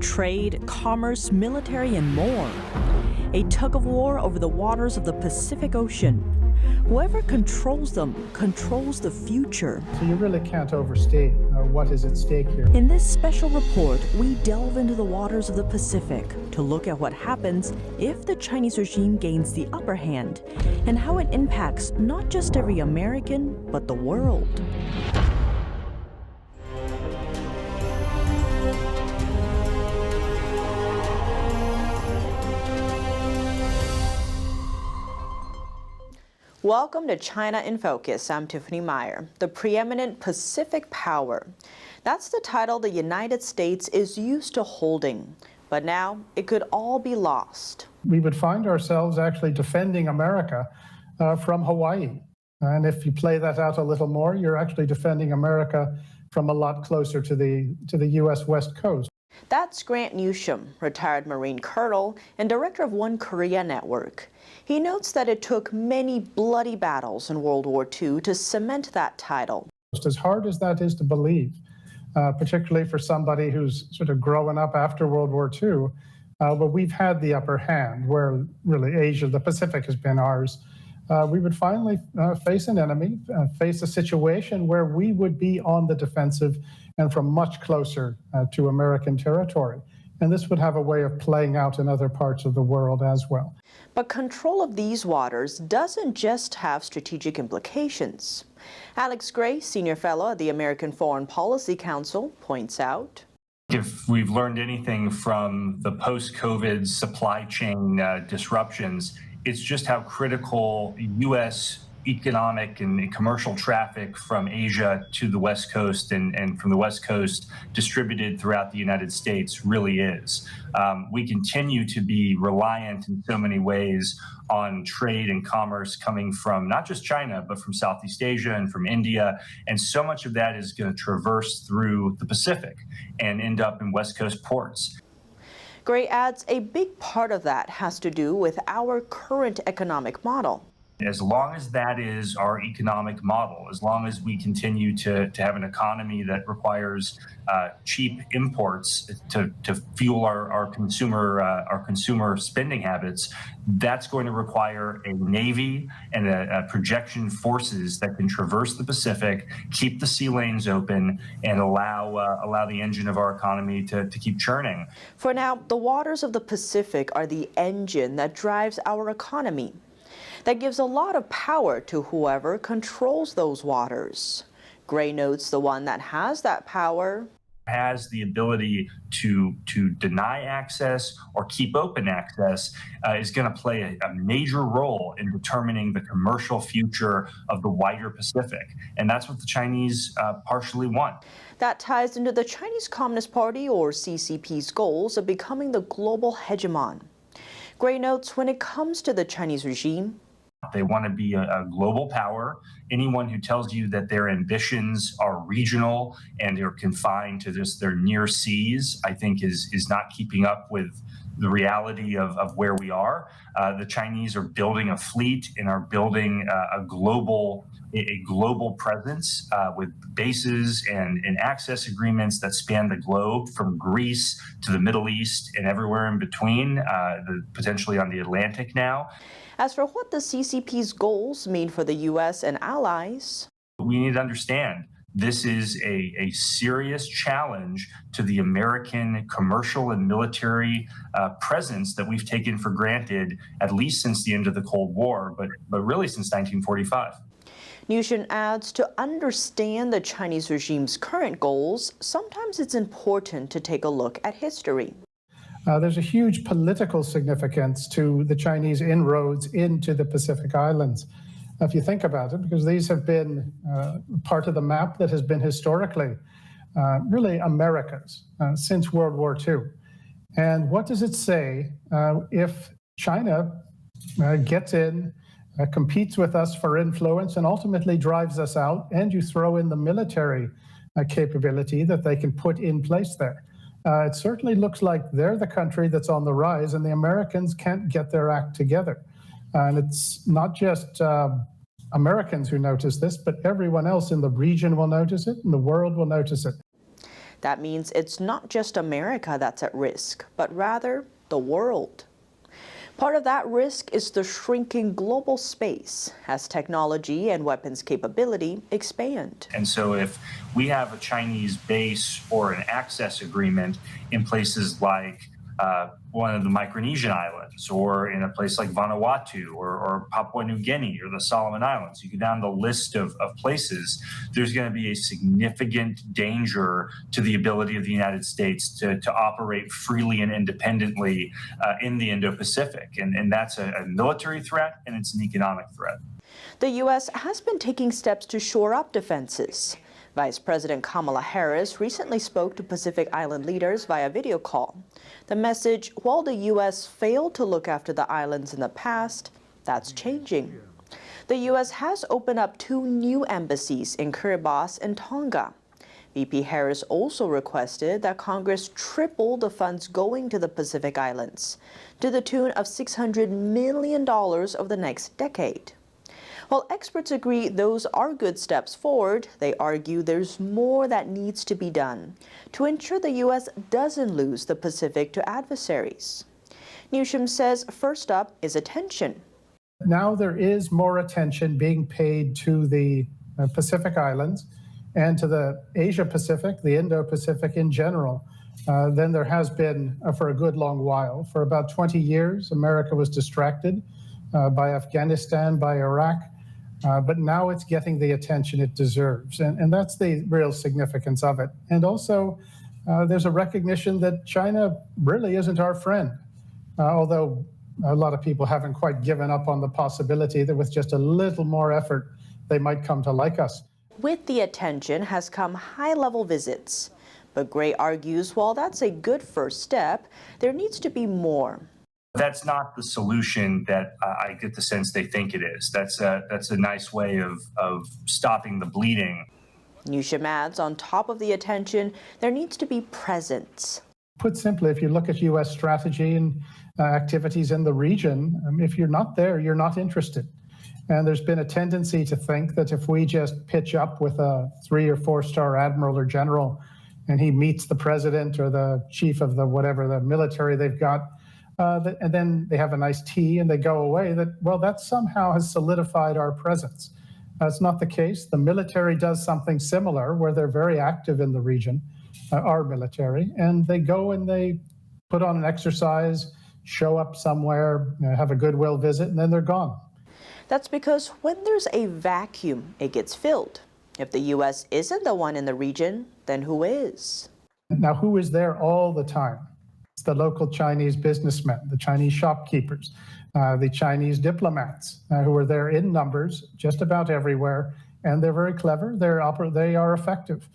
trade, commerce, military, and more. A tug-of-war over the waters of the Pacific Ocean. Whoever controls them controls the future. So you really can't overstate what is at stake here. In this special report, we delve into the waters of the Pacific to look at what happens if the Chinese regime gains the upper hand and how it impacts not just every American, but the world. Welcome to China in Focus. I'm Tiffany Meyer. The preeminent Pacific power. That's the title the United States is used to holding. But now it could all be lost. We would find ourselves actually defending America from Hawaii. And if you play that out a little more, you're actually defending America from a lot closer to the U.S. West Coast. That's Grant Newsham, retired Marine Colonel and director of One Korea Network. He notes that it took many bloody battles in World War II to cement that title. As hard as that is to believe, particularly for somebody who's sort of growing up after World War II, but we've had the upper hand where really Asia, the Pacific has been ours. We would finally face an enemy, face a situation where we would be on the defensive and from much closer to American territory. And this would have a way of playing out in other parts of the world as well. But control of these waters doesn't just have strategic implications. Alex Gray, senior fellow at the American Foreign Policy Council, points out. If we've learned anything from the post-COVID supply chain disruptions, it's just how critical U.S. economic and commercial traffic from Asia to the West Coast and from the West Coast distributed throughout the United States really is. We continue to be reliant in so many ways on trade and commerce coming from not just China, but from Southeast Asia and from India. And so much of that is going to traverse through the Pacific and end up in West Coast ports. Gray adds a big part of that has to do with our current economic model. As long as that is our economic model, as long as we continue to have an economy that requires cheap imports to fuel our consumer spending habits, that's going to require a navy and a projection forces that can traverse the Pacific, keep the sea lanes open, and allow the engine of our economy to keep churning. For now, the waters of the Pacific are the engine that drives our economy. That gives a lot of power to whoever controls those waters. Gray notes the one that has that power has the ability to deny access or keep open access is going to play a major role in determining the commercial future of the wider Pacific. And that's what the Chinese partially want. That ties into the Chinese Communist Party, or CCP's, goals of becoming the global hegemon. Gray notes when it comes to the Chinese regime, they want to be a global power. Anyone who tells you that their ambitions are regional and they're confined to just their near seas, I think is not keeping up with the reality of where we are. The Chinese are building a fleet and are building a global presence with bases and access agreements that span the globe from Greece to the Middle East and everywhere in between, potentially on the Atlantic now. As for what the CCP's goals mean for the U.S. and allies, we need to understand this is a serious challenge to the American commercial and military presence that we've taken for granted, at least since the end of the Cold War, but really since 1945. Newsham adds, to understand the Chinese regime's current goals, sometimes it's important to take a look at history. There's a huge political significance to the Chinese inroads into the Pacific Islands, if you think about it, because these have been part of the map that has been historically really America's since World War II. And what does it say if China gets in, competes with us for influence, and ultimately drives us out, and you throw in the military capability that they can put in place there? It certainly looks like they're the country that's on the rise, and the Americans can't get their act together. And it's not just Americans who notice this, but everyone else in the region will notice it, and the world will notice it. That means it's not just America that's at risk, but rather the world. Part of that risk is the shrinking global space as technology and weapons capability expand. And so if we have a Chinese base or an access agreement in places like one of the Micronesian islands, or in a place like Vanuatu or Papua New Guinea or the Solomon Islands, you go down the list of places, there's going to be a significant danger to the ability of the United States to operate freely and independently in the Indo-Pacific. And that's a military threat, and it's an economic threat. The U.S. has been taking steps to shore up defenses. Vice President Kamala Harris recently spoke to Pacific Island leaders via video call. The message, while the U.S. failed to look after the islands in the past, that's changing. The U.S. has opened up 2 new embassies in Kiribati and Tonga. VP Harris also requested that Congress triple the funds going to the Pacific Islands, to the tune of $600 million over the next decade. While experts agree those are good steps forward, they argue there's more that needs to be done to ensure the U.S. doesn't lose the Pacific to adversaries. Newsham says first up is attention. Now there is more attention being paid to the Pacific Islands and to the Asia-Pacific, the Indo-Pacific in general, than there has been for a good long while. For about 20 years, America was distracted by Afghanistan, by Iraq, but now it's getting the attention it deserves. And that's the real significance of it. And also, there's a recognition that China really isn't our friend, although a lot of people haven't quite given up on the possibility that with just a little more effort, they might come to like us. With the attention has come high-level visits. But Gray argues while that's a good first step, there needs to be more. That's not the solution that I get the sense they think it is. That's a nice way of stopping the bleeding. Newsham adds, on top of the attention, there needs to be presence. Put simply, if you look at U.S. strategy and activities in the region, if you're not there, you're not interested. And there's been a tendency to think that if we just pitch up with a 3 or 4-star admiral or general, and he meets the president or the chief of the whatever the military they've got, and then they have a nice tea and they go away, that somehow has solidified our presence. That's not the case. The military does something similar where they're very active in the region, our military, and they go and they put on an exercise, show up somewhere, have a goodwill visit, and then they're gone. That's because when there's a vacuum, it gets filled. If the U.S. isn't the one in the region, then who is? Now, who is there all the time? It's the local Chinese businessmen, the Chinese shopkeepers, the Chinese diplomats who are there in numbers just about everywhere, and they're very clever. They are effective.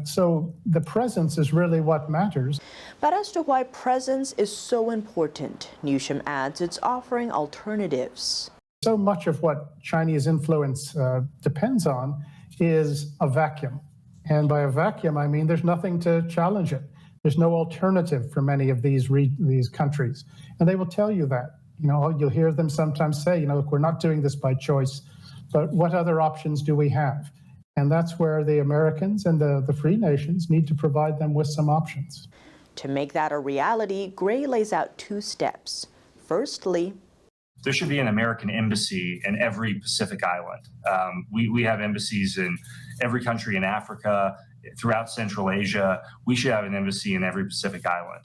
So the presence is really what matters. But as to why presence is so important, Newsham adds it's offering alternatives. So much of what Chinese influence depends on is a vacuum. And by a vacuum, I mean there's nothing to challenge it. There's no alternative for many of these countries. And they will tell you that. You'll hear them sometimes say, look, we're not doing this by choice, but what other options do we have? And that's where the Americans and the free nations need to provide them with some options. To make that a reality, Gray lays out 2 steps. Firstly, there should be an American embassy in every Pacific island. We have embassies in every country in Africa, throughout Central Asia. We should have an embassy in every Pacific island.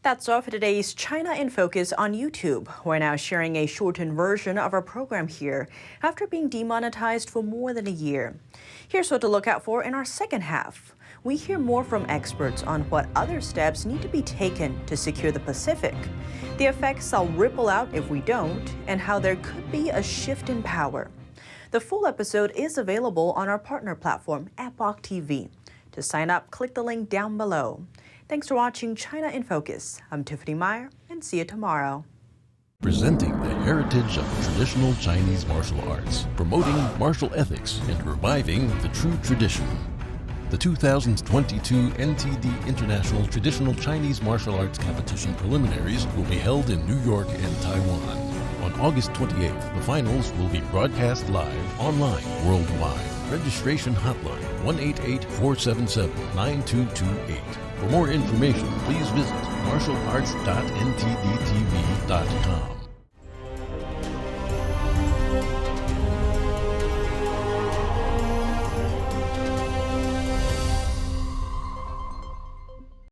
That's all for today's China in Focus on YouTube. We're now sharing a shortened version of our program here after being demonetized for more than a year. Here's what to look out for in our second half. We hear more from experts on what other steps need to be taken to secure the Pacific, the effects that'll ripple out if we don't, and how there could be a shift in power. The full episode is available on our partner platform, Epoch TV. To sign up, click the link down below. Thanks for watching China in Focus. I'm Tiffany Meyer, and see you tomorrow. Presenting the heritage of traditional Chinese martial arts, promoting martial ethics, and reviving the true tradition. The 2022 NTD International Traditional Chinese Martial Arts Competition preliminaries will be held in New York and Taiwan. On August 28th, the finals will be broadcast live online worldwide. Registration hotline 1-888-477-9228. For more information, please visit martialarts.ntdtv.com.